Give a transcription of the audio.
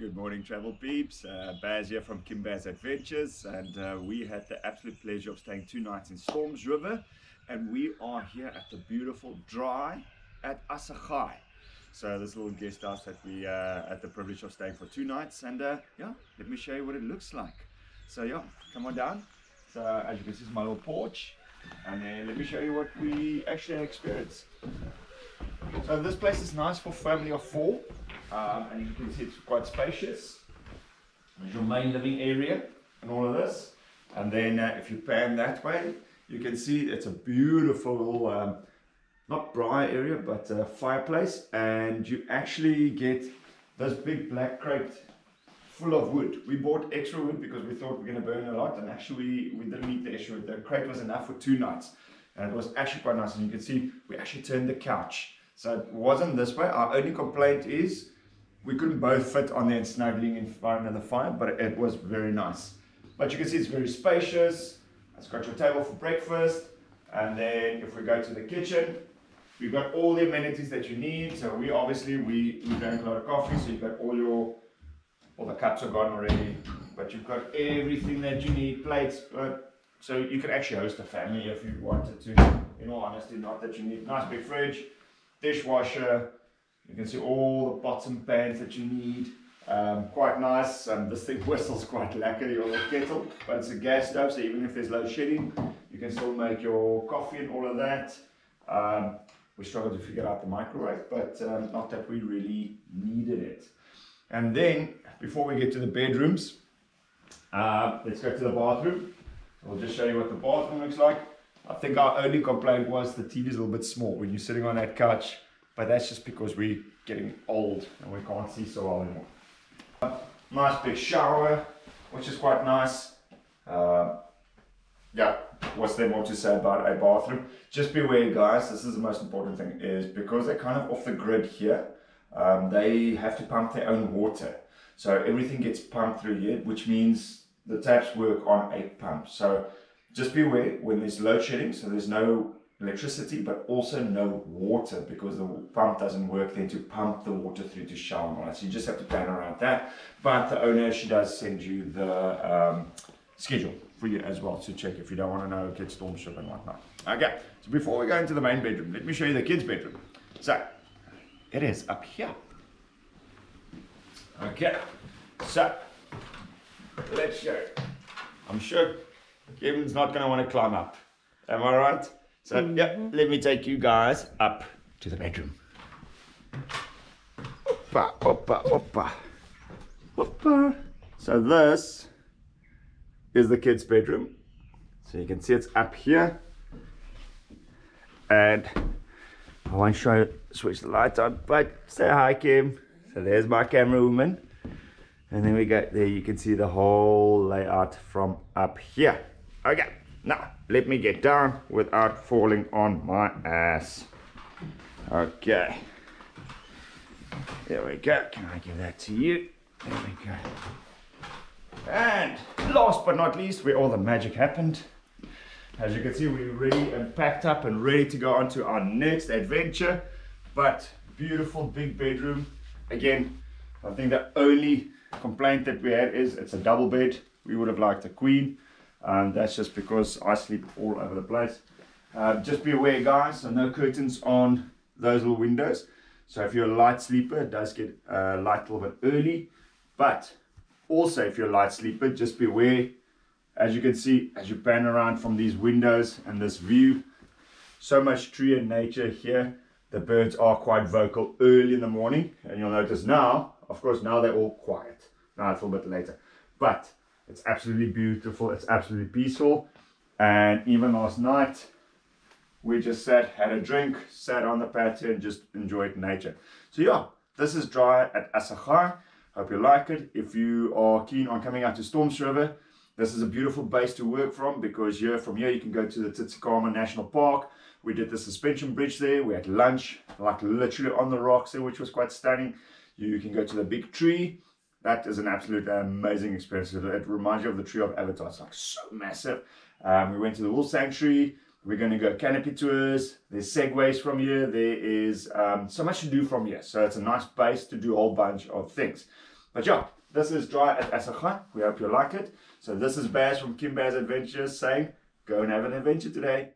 Good morning, travel peeps. Baz here from Kim Baz Adventures, and we had the absolute pleasure of staying 2 nights in Stormsriver, and we are here at the beautiful Draai at Assegaai. So this little guest house that we had the privilege of staying for 2 nights, and yeah, let me show you what it looks like. So yeah, come on down. So as you can see, it's my little porch, and then let me show you what we actually experienced. So this place is nice for family of 4. And you can see it's quite spacious. There's your main living area and all of this. And then if you pan that way, you can see it's a beautiful little, not braai area, but fireplace. And you actually get this big black crate full of wood. We bought extra wood because we thought we were going to burn a lot. And actually we didn't need the extra wood. The crate was enough for 2 nights. And it was actually quite nice. And you can see we actually turned the couch. So it wasn't this way. Our only complaint is we couldn't both fit on there and snuggling in front of the fire, but it was very nice. But you can see it's very spacious. It's got your table for breakfast. And then if we go to the kitchen, we've got all the amenities that you need. So we drank a lot of coffee, so you've got all the cups are gone already. But you've got everything that you need, plates. So you can actually host a family if you wanted to. In all honesty, not that you need. Nice big fridge, dishwasher. You can see all the pots and pans that you need. Quite nice. This thing whistles quite lekker, your little kettle, but it's a gas stove, so even if there's load shedding, you can still make your coffee and all of that. We struggled to figure out the microwave, but not that we really needed it. And then, before we get to the bedrooms, let's go to the bathroom. I'll just show you what the bathroom looks like. I think our only complaint was the TV is a little bit small when you're sitting on that couch. But that's just because we're getting old and we can't see so well anymore. Nice big shower, which is quite nice. Yeah, what's there more to say about a bathroom? Just beware, guys, this is the most important thing, is because they're kind of off the grid here, they have to pump their own water. So everything gets pumped through here, which means the taps work on a pump. So just beware when there's load shedding, so there's no electricity, but also no water because the pump doesn't work then to pump the water through to shower and all that. So you just have to plan around that. But the owner, she does send you the schedule for you as well to check if you don't want to know, get Stormsriver and whatnot. Okay, so before we go into the main bedroom, let me show you the kids' bedroom. So it is up here. Okay, so let's show you. I'm sure Kevin's not going to want to climb up. Am I right? So yeah, let me take you guys up to the bedroom. Oppa, oppa, oppa. Oppa. So this is the kids' bedroom. So you can see it's up here. And I won't switch the lights on, but say hi, Kim. So there's my camera woman. And then we go there, you can see the whole layout from up here. Okay. Now, let me get down without falling on my ass. Okay. There we go. Can I give that to you? There we go. And last but not least, where all the magic happened. As you can see, we're ready and packed up and ready to go on to our next adventure. But beautiful big bedroom. Again, I think the only complaint that we had is it's a double bed. We would have liked a queen. That's just because I sleep all over the place. Just be aware, guys, so no curtains on those little windows. So if you're a light sleeper, it does get light a little bit early. But also if you're a light sleeper, just be aware, as you can see, as you pan around from these windows and this view, so much tree and nature here. The birds are quite vocal early in the morning. And you'll notice now, of course, now they're all quiet. Now it's a little bit later. But it's absolutely beautiful, it's absolutely peaceful. And even last night, we just sat, had a drink, sat on the patio and just enjoyed nature. So yeah, this is Draai at Assegaai. Hope you like it. If you are keen on coming out to Stormsriver, this is a beautiful base to work from because from here you can go to the Tsitsikamma National Park. We did the suspension bridge there, we had lunch, like literally on the rocks there, which was quite stunning. You can go to the big tree. That is an absolute amazing experience. It reminds you of the tree of Avatar. It's like so massive. We went to the Wolf Sanctuary. We're going to go canopy tours. There's segways from here. There is so much to do from here. So it's a nice base to do a whole bunch of things. But yeah, this is Draai at Assegaai. We hope you like it. So this is Baz from Kim Baz Adventures saying, go and have an adventure today.